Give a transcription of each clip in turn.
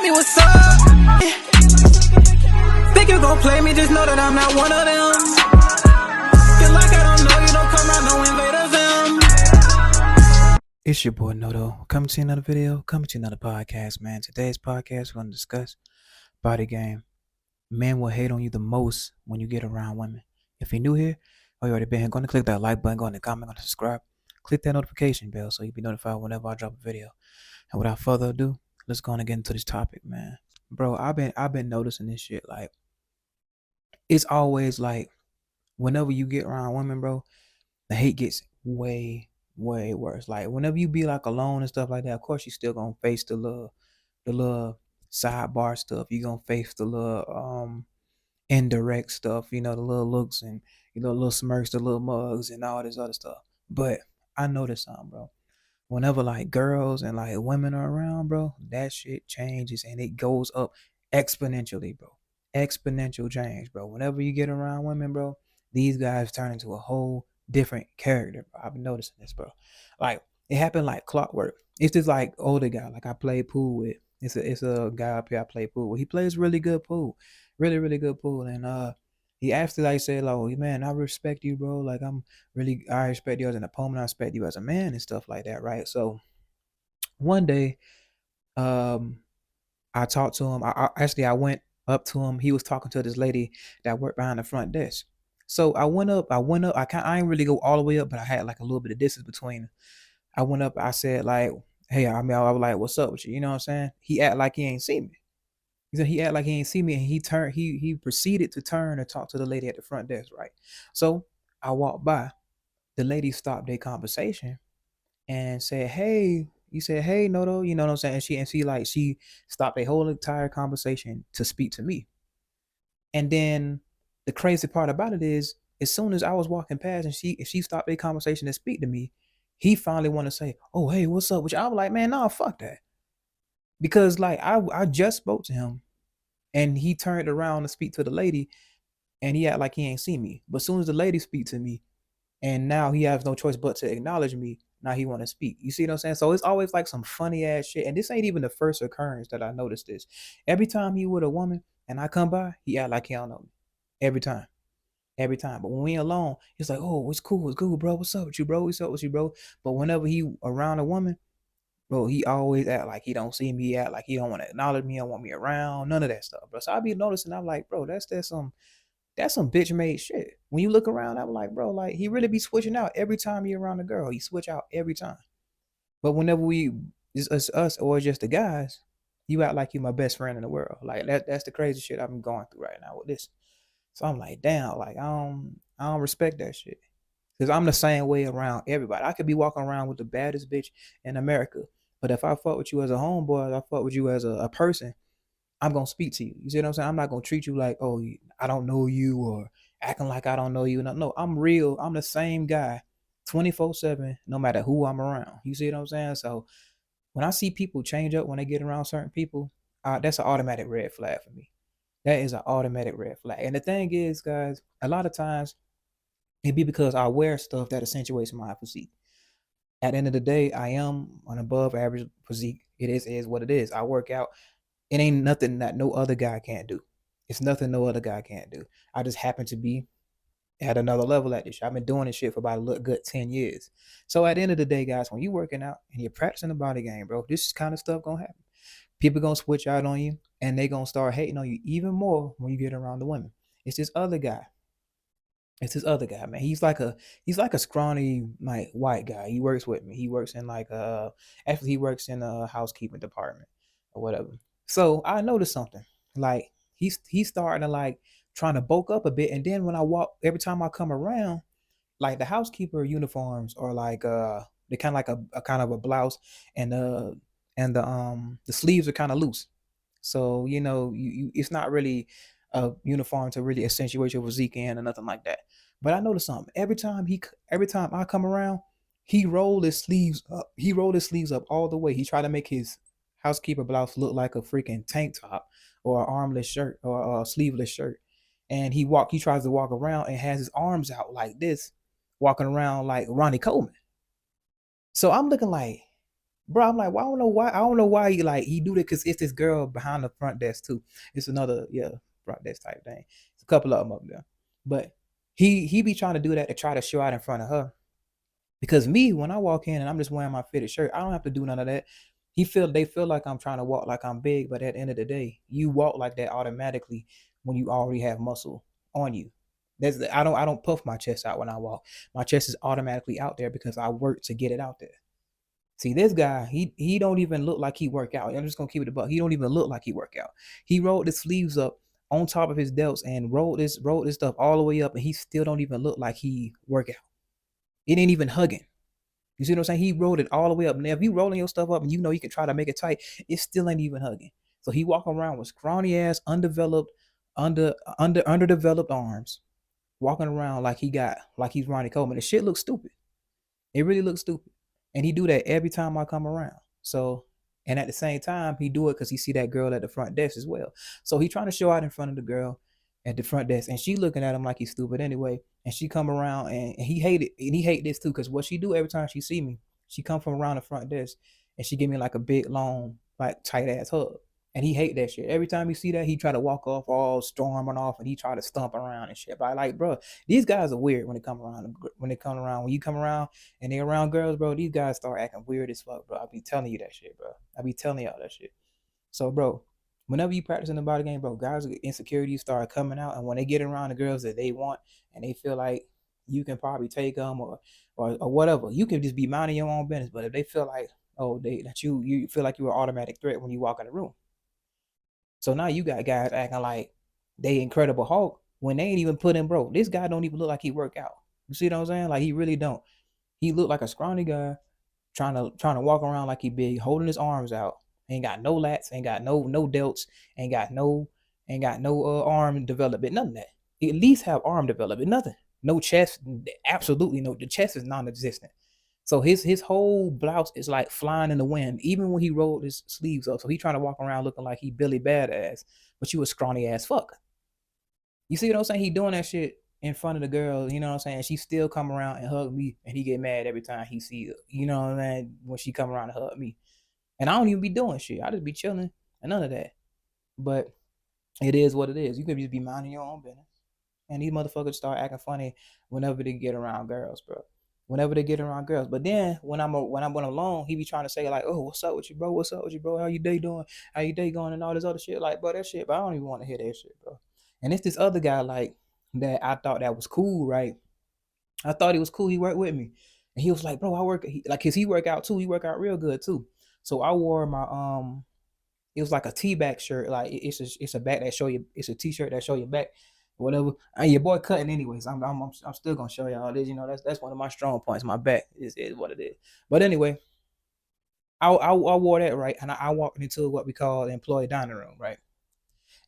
me what's up. Think you gon' play me, just know that I'm not one of them. Feel like I don't know you, don't come around, no invaders them. It's your boy Noto, coming to another video, coming to another podcast, man. Today's podcast, we're going to discuss body game. Men will hate on you the most when you get around women. If you're new here, or you already been here, go and click that like button, go and comment, go and subscribe. Click that notification bell so you'll be notified whenever I drop a video. And without further ado, let's go on and get into this topic, man. Bro, I've been noticing this shit. Like, it's always like, whenever you get around women, bro, the hate gets way worse. Like, whenever you be like alone and stuff like that, of course you still gonna face the little sidebar stuff. You gonna face the little indirect stuff, the little looks and little smirks, the little mugs and all this other stuff. But I noticed something, bro. Whenever like girls and like women are around, bro, that shit changes and it goes up exponentially, bro. Exponential change, bro. Whenever you get around women, bro, these guys turn into a whole different character, bro. I've been noticing this, bro. Like, it happened like clockwork. It's this like older guy, like I played pool with. It's a guy up here I play pool with. He plays really good pool. Really good pool. And he actually like said, like, oh, man, I respect you, bro. Like, I respect you as an opponent. I respect you as a man and stuff like that, right? So one day, um, I talked to him. I went up to him. He was talking to this lady that worked behind the front desk. So I went up. I ain't really go all the way up, but I had like a little bit of distance between. I went up. I said like, hey, I was like, what's up with you? You know what I'm saying? He act like he ain't see me. He act like he ain't see me, and he proceeded to turn and talk to the lady at the front desk, right? So I walked by. The lady stopped their conversation and said, "Hey," he said, "Hey, Noto," you know what I'm saying? She stopped a whole entire conversation to speak to me. And then the crazy part about it is, as soon as I was walking past and she stopped a conversation to speak to me, he finally wanted to say, "Oh, hey, what's up?" Which I was like, "Man, nah, fuck that," because like I just spoke to him and he turned around to speak to the lady and he act like he ain't see me. But as soon as the lady speak to me, and now he has no choice but to acknowledge me. Now he want to speak. You see what I'm saying? So it's always like some funny ass shit. And this ain't even the first occurrence that I noticed this. Every time he with a woman and I come by, he act like he don't know me. Every time. Every time. But when we alone, he's like, oh, it's cool, bro. What's up with you, bro? What's up with you, bro? But whenever he around a woman, bro, he always act like he don't see me, act like he don't want to acknowledge me, don't want me around, none of that stuff, bro. So I be noticing, I'm like, bro, that's some bitch made shit. When you look around, I'm like, bro, like he really be switching out every time you're around a girl. He switch out every time. But whenever it's us or just the guys, you act like you my best friend in the world. Like that's the crazy shit I've been going through right now with this. So I'm like, damn, like I don't respect that shit. Cause I'm the same way around everybody. I could be walking around with the baddest bitch in America. But if I fuck with you as a homeboy, if I fuck with you as a person, I'm gonna speak to you. You see what I'm saying? I'm not gonna treat you like, oh, I don't know you or acting like I don't know you. No, I'm real. I'm the same guy, 24/7, no matter who I'm around. You see what I'm saying? So when I see people change up when they get around certain people, that's an automatic red flag for me. That is an automatic red flag. And the thing is, guys, a lot of times it be because I wear stuff that accentuates my physique. At the end of the day, I am an above average physique. It is what it is. I work out. It ain't nothing that no other guy can't do. It's nothing no other guy can't do. I just happen to be at another level at this shit. I've been doing this shit for about a good 10 years. So at the end of the day, guys, when you're working out and you're practicing the body game, bro, this kind of stuff gonna happen. People gonna switch out on you and they gonna start hating on you even more when you get around the women. It's this other guy. It's this other guy, man. He's like a scrawny like white guy. He works with me. He works in like actually he works in a housekeeping department or whatever. So I noticed something. Like he's starting to like trying to bulk up a bit. And then when I walk, every time I come around, like the housekeeper uniforms are like they kind of like a kind of a blouse and the sleeves are kind of loose. So you it's not really a uniform to really accentuate your physique in or nothing like that. But I noticed something. Every time I come around, he rolled his sleeves up. He rolled his sleeves up all the way. He tried to make his housekeeper blouse look like a freaking tank top or an armless shirt or a sleeveless shirt. And he tries to walk around and has his arms out like this, walking around like Ronnie Coleman. So I'm looking like, bro. I'm like, well, I don't know why. I don't know why he do that because it's this girl behind the front desk too. It's another front desk type thing. It's a couple of them up there, but he be trying to do that to try to show out in front of her. Because me, when I walk in and I'm just wearing my fitted shirt, I don't have to do none of that. They feel like I'm trying to walk like I'm big, but at the end of the day, you walk like that automatically when you already have muscle on you. I don't puff my chest out when I walk. My chest is automatically out there because I work to get it out there. See, this guy, he don't even look like he work out. I'm just gonna keep it a buck. He don't even look like he work out. He rolled the sleeves up on top of his delts and rolled this stuff all the way up, and he still don't even look like he work out. It ain't even hugging. You see what I'm saying? He rolled it all the way up. Now, if you rolling your stuff up and you know you can try to make it tight, it still ain't even hugging. So he walking around with scrawny ass, undeveloped, underdeveloped arms, walking around like he's Ronnie Coleman. The shit looks stupid. It really looks stupid. And he do that every time I come around. So, and at the same time, he do it because he see that girl at the front desk as well. So he trying to show out in front of the girl at the front desk, and she looking at him like he's stupid anyway. And she come around, and he hate it, and he hate this too, because what she do every time she see me, she come from around the front desk, and she give me like a big long, like tight ass hug. And he hate that shit. Every time he see that, he try to walk off all storming off, and he try to stomp around and shit. But I like, bro, these guys are weird when they come around. When you come around and they around girls, bro, these guys start acting weird as fuck, bro. I be telling you that shit, bro. I be telling y'all that shit. So, bro, whenever you practice in the body game, bro, guys with insecurities start coming out, and when they get around the girls that they want, and they feel like you can probably take them or whatever, you can just be minding your own business. But if they feel like you feel like you're an automatic threat when you walk in the room, so now you got guys acting like they Incredible Hulk when they ain't even put in, bro. This guy don't even look like he work out. You see what I'm saying? Like he really don't. He looked like a scrawny guy trying to walk around like he big, holding his arms out. Ain't got no lats, ain't got no delts, ain't got no arm development, none of that. He at least have arm development, nothing. No chest, absolutely no. The chest is non-existent. So his whole blouse is like flying in the wind, even when he rolled his sleeves up. So he trying to walk around looking like he Billy Badass, but you a scrawny ass fuck. You see what I'm saying? He doing that shit in front of the girl, you know what I'm saying? She still come around and hug me, and he get mad every time he see her. You know what I'm saying? When she come around and hug me. And I don't even be doing shit. I just be chilling and none of that. But it is what it is. You can just be minding your own business. And these motherfuckers start acting funny whenever they get around girls, bro. Whenever they get around girls. But then when I'm alone, he be trying to say like, "Oh, what's up with you, bro? What's up with you, bro? How you day doing? How you day going?" And all this other shit. Like, bro, that shit. But I don't even want to hear that shit, bro. And it's this other guy like that I thought that was cool, right? I thought he was cool. He worked with me, and he was like, "Bro, I work like cause he work out too. He work out real good too." So I wore my it was like a T-back shirt. Like it's a back that show you. It's a T-shirt that show your back, whatever. And your boy cutting anyways. I'm still gonna show y'all this. You know that's one of my strong points. My back is what it is. But anyway, I wore that right, and I walked into what we call the employee dining room, right.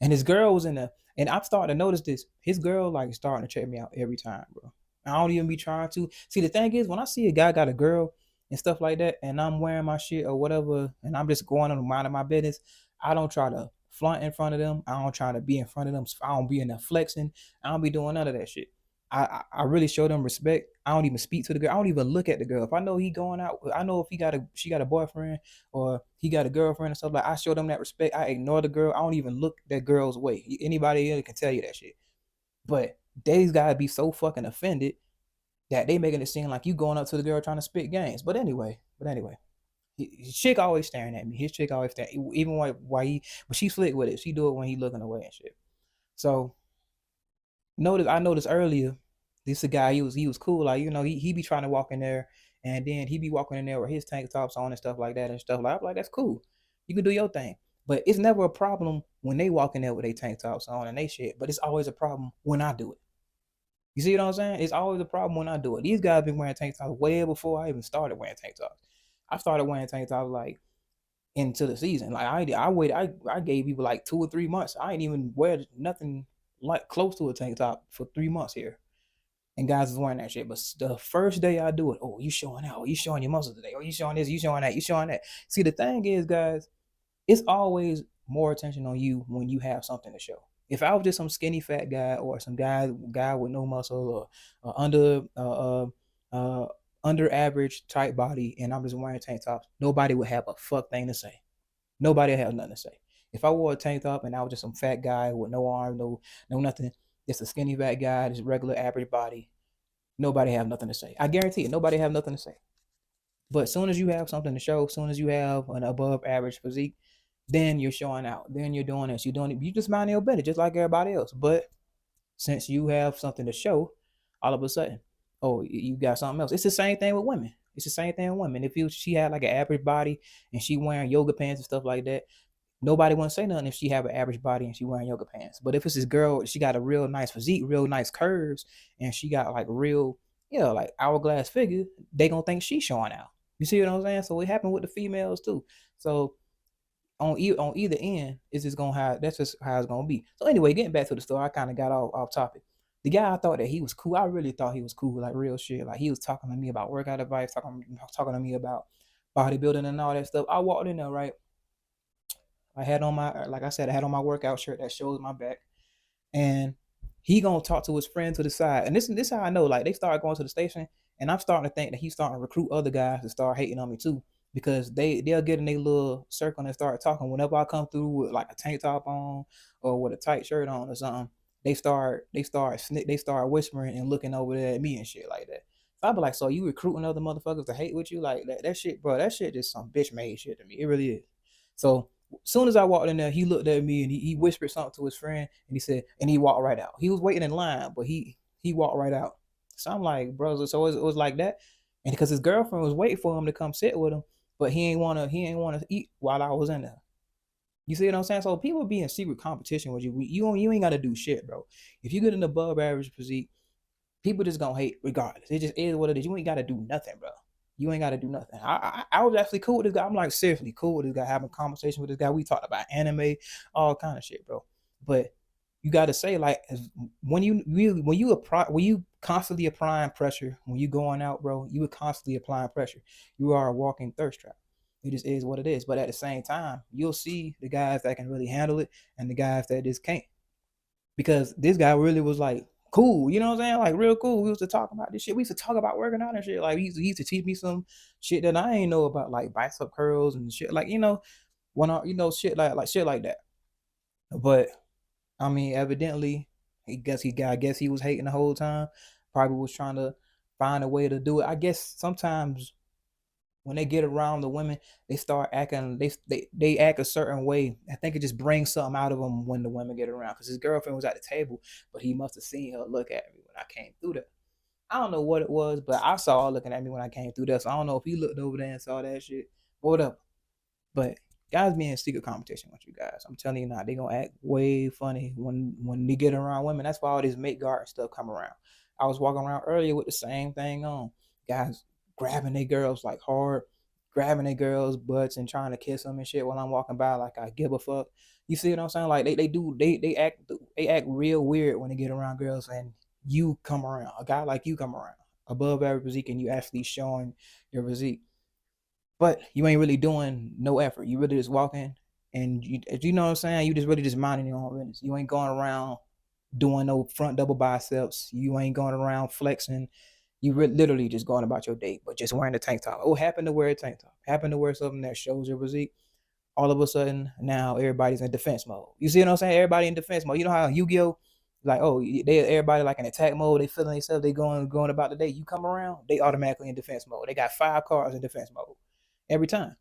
And his girl was in the, and I'm starting to notice this. His girl like starting to check me out every time, bro. I don't even be trying to. See, the thing is, when I see a guy got a girl and stuff like that, and I'm wearing my shit or whatever, and I'm just going on the mind of my business, I don't try to flaunt in front of them. I don't try to be in front of them. I don't be in there flexing. I don't be doing none of that shit. I really show them respect. I don't even speak to the girl. I don't even look at the girl. If I know he going out, I know if she got a boyfriend or he got a girlfriend and stuff like. I show them that respect. I ignore the girl. I don't even look that girl's way. Anybody else can tell you that shit. But these guys be so fucking offended that they making it seem like you going up to the girl trying to spit games. But anyway, his chick always staring at me. His chick always staring, even why he, but she slick with it. She do it when he looking away and shit. So I noticed earlier, this a guy, he was cool. Like, he be trying to walk in there, and then he be walking in there with his tank tops on and stuff like that and stuff like I'm like, that's cool. You can do your thing. But it's never a problem when they walk in there with their tank tops on and they shit. But it's always a problem when I do it. You see what I'm saying? It's always a problem when I do it. These guys been wearing tank tops way before I even started wearing tank tops. I started wearing tank tops like into the season. Like I gave people like 2 or 3 months. I ain't even wear nothing like close to a tank top for 3 months here. And guys is wearing that shit. But the first day I do it, oh, you showing out. Oh, you showing your muscles today. Oh, you showing this. You showing that. You showing that. See, the thing is, guys, it's always more attention on you when you have something to show. If I was just some skinny fat guy or some guy with no muscle or under under average type body and I'm just wearing tank tops, nobody would have a fuck thing to say. Nobody would have nothing to say. If I wore a tank top and I was just some fat guy with no arm, no nothing, just a skinny fat guy, just regular average body, nobody have nothing to say. I guarantee it, nobody have nothing to say. But as soon as you have something to show, as soon as you have an above average physique, then you're showing out. Then you're doing this. You're doing it. You just mind your business, just like everybody else. But since you have something to show, all of a sudden, oh, you got something else. It's the same thing with women. It's the same thing with women. If she had like an average body and she wearing yoga pants and stuff like that, nobody wouldn't say nothing if she have an average body and she wearing yoga pants. But if it's this girl, she got a real nice physique, real nice curves, and she got like real, like hourglass figure, they gonna think she's showing out. You see what I'm saying? So it happened with the females too. So on either end, it's just gonna have that's just how it's gonna be. So anyway, getting back to the story, I kind of got off topic. The guy, I thought that he was cool. I really thought he was cool, like real shit. Like he was talking to me about workout advice, talking to me about bodybuilding and all that stuff. I walked in there, right? I had on my, like I said, I had on my workout shirt that shows my back, and he gonna talk to his friend to the side. And this how I know, like they started going to the station, and I'm starting to think that he's starting to recruit other guys to start hating on me too, because they'll get in their little circle and start talking. Whenever I come through with like a tank top on or with a tight shirt on or something, they start whispering and looking over there at me and shit like that. So I be like, so you recruiting other motherfuckers to hate with you like that shit, bro? That shit just some bitch made shit to me. It really is. So as soon as I walked in there, he looked at me and he whispered something to his friend and he said, and he walked right out. He was waiting in line, but he walked right out. So I'm like, bro, so it was like that. And because his girlfriend was waiting for him to come sit with him, but he ain't wanna eat while I was in there. You see what I'm saying? So people be in secret competition with you. You ain't gotta do shit, bro. If you get an above average physique, people just gonna hate regardless. It just is what it is. You ain't gotta do nothing, bro. You ain't gotta do nothing. I was actually cool with this guy. I'm like seriously cool with this guy, having a conversation with this guy. We talked about anime, all kind of shit, bro. But you gotta say like when you constantly applying pressure, when you going out, bro, you are constantly applying pressure. You are a walking thirst trap. It just is what it is. But at the same time, you'll see the guys that can really handle it and the guys that just can't, because this guy really was like cool, you know what I'm saying? Like real cool. We used to talk about this shit. We used to talk about working out and shit. Like he used to teach me some shit that I ain't know about, like bicep curls and shit. Like shit like shit like that. But I mean, evidently, I guess he was hating the whole time. Probably was trying to find a way to do it. I guess sometimes when they get around the women, they start acting. They act a certain way. I think it just brings something out of them when the women get around. Because his girlfriend was at the table, but he must have seen her look at me when I came through there. I don't know what it was, but I saw her looking at me when I came through there. So I don't know if he looked over there and saw that shit or whatever. But guys be in secret competition with you guys. I'm telling you now, they gonna act way funny when they get around women. That's why all this mate guard stuff come around. I was walking around earlier with the same thing on. Guys grabbing their girls like hard, grabbing their girls' butts and trying to kiss them and shit while I'm walking by like I give a fuck. You see what I'm saying? Like they act real weird when they get around girls and you come around. A guy like you come around. Above average physique and you actually showing your physique. But you ain't really doing no effort. You really just walking and you know what I'm saying? You just really just minding your own business. You ain't going around doing no front double biceps. You ain't going around flexing. You literally just going about your day, but just wearing a tank top. Oh, happen to wear a tank top. Happen to wear something that shows your physique. All of a sudden, now everybody's in defense mode. You see what I'm saying? Everybody in defense mode. You know how Yu-Gi-Oh, like, oh, everybody like in attack mode. They feeling themselves. They going about the day. You come around, they automatically in defense mode. They got 5 cards in defense mode every time.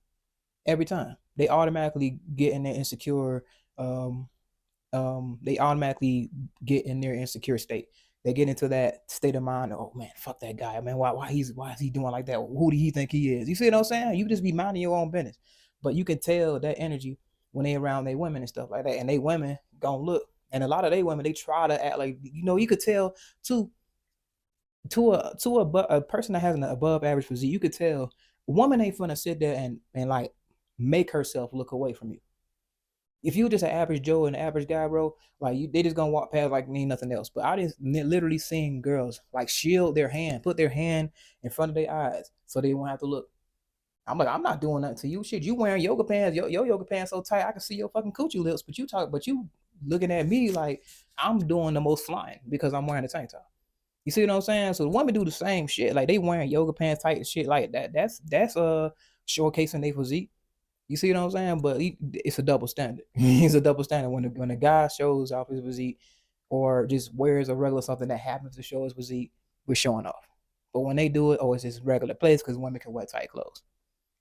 Every time they automatically get in their insecure. They automatically get in their insecure state. They get into that state of mind. Oh man, fuck that guy, man. Why is he doing like that? Who do he think he is? You see what I'm saying? You just be minding your own business, but you can tell that energy when they around they women and stuff like that. And they women gonna look, and a lot of they women they try to act like you could tell too to a person that has an above average physique, you could tell a woman ain't finna sit there and like make herself look away from you. If you just an average Joe and an average guy, bro, like they just gonna walk past like need nothing else. But I just literally seen girls like shield their hand, put their hand in front of their eyes so they won't have to look. I'm like, I'm not doing nothing to you. Shit, you wearing yoga pants, your yoga pants so tight I can see your fucking coochie lips. But you looking at me like I'm doing the most flying because I'm wearing a tank top. You see what I'm saying? So the women do the same shit. Like they wearing yoga pants type shit like that. That's showcasing their physique. You see what I'm saying? But it's a double standard. It's a double standard when a guy shows off his physique or just wears a regular something that happens to show his physique, we're showing off. But when they do it, oh, it's just regular place because women can wear tight clothes.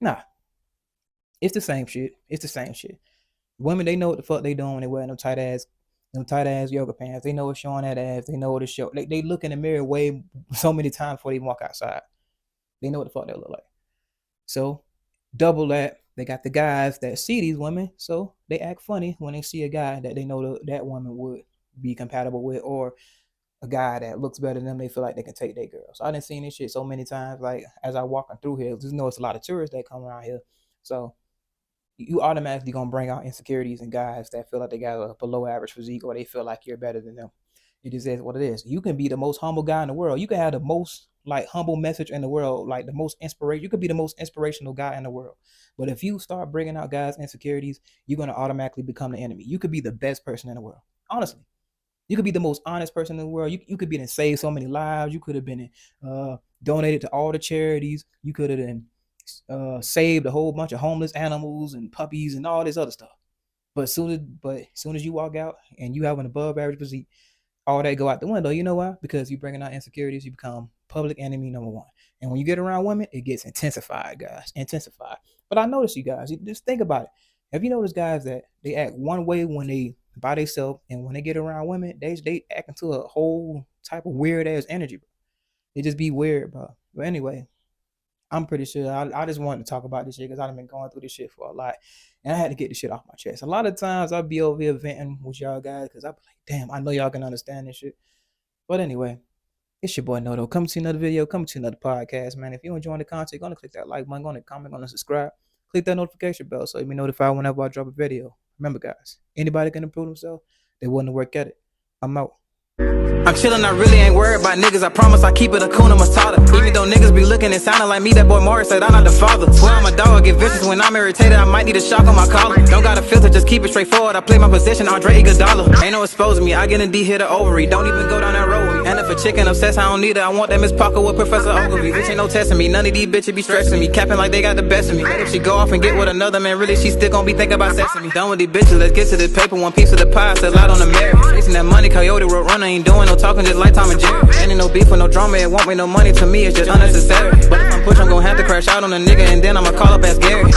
Nah, it's the same shit. It's the same shit. Women, they know what the fuck they doing when they wear them tight ass yoga pants. They know it's showing that ass. They know what it's show. They look in the mirror way so many times before they walk outside. They know what the fuck they look like. So double that. They got the guys that see these women, so they act funny when they see a guy that they know that woman would be compatible with, or a guy that looks better than them. They feel like they can take their girl. So I done seen this shit so many times. Like as I walking through here, just know it's a lot of tourists that come around here. So you automatically gonna bring out insecurities in guys that feel like they got a below average physique, or they feel like you're better than them. It just is what it is. You can be the most humble guy in the world. You can have the most like humble message in the world, like the most inspiration. You could be the most inspirational guy in the world. But if you start bringing out guys' insecurities, you're gonna automatically become the enemy. You could be the best person in the world. Honestly, you could be the most honest person in the world. You could be in saved so many lives. You could have been donated to all the charities. You could have been saved a whole bunch of homeless animals and puppies and all this other stuff. But as soon as you walk out and you have an above average physique, all that go out the window. You know why? Because you bringing out insecurities, you become public enemy number one. And when you get around women, it gets intensified, guys. Intensified. But I notice you guys, just think about it. Have you noticed guys that they act one way when they by themselves, and when they get around women, they act into a whole type of weird ass energy, bro. They just be weird, bro. But anyway, I'm pretty sure I just wanted to talk about this shit because I've been going through this shit for a lot. And I had to get this shit off my chest. A lot of times I'll be over here venting with y'all guys because I'll be like, damn, I know y'all can understand this shit. But anyway, it's your boy Noto. Coming to another video, coming to another podcast, man. If you're enjoying the content, go to click that like button, go to comment, go to subscribe. Click that notification bell so you'll be notified whenever I drop a video. Remember, guys, anybody can improve themselves. They wouldn't work at it. I'm out. I'm chillin', I really ain't worried about niggas. I promise I keep it a Kuna Matata. Even though niggas be looking and sounding like me, that boy Morris said I'm not the father. Swear I'm a dog, get vicious when I'm irritated. I might need a shock on my collar. Don't got a filter, just keep it straightforward. I play my position, Andre Iguodala. Ain't no exposing me, I get a D hit or ovary. Don't even go down that road with me. And if a chicken obsessed, I don't need it. I want that Miss Parker with Professor Ogilvy. Bitch ain't no testing me, none of these bitches be stressing me. Capping like they got the best of me. If she go off and get with another man, really she still gon' be thinking about sexing me. Done with these bitches, let's get to this paper. One piece of the pie, sell out on the merit. Chasing that money, Coyote Road Runner, ain't doing no talking, just like Tom and Jerry. Ain't no beef with no drama, it won't make no money to me, it's just unnecessary. But if I'm push, I'm gon' have to crash out on a nigga, and then I'ma call up as Gary.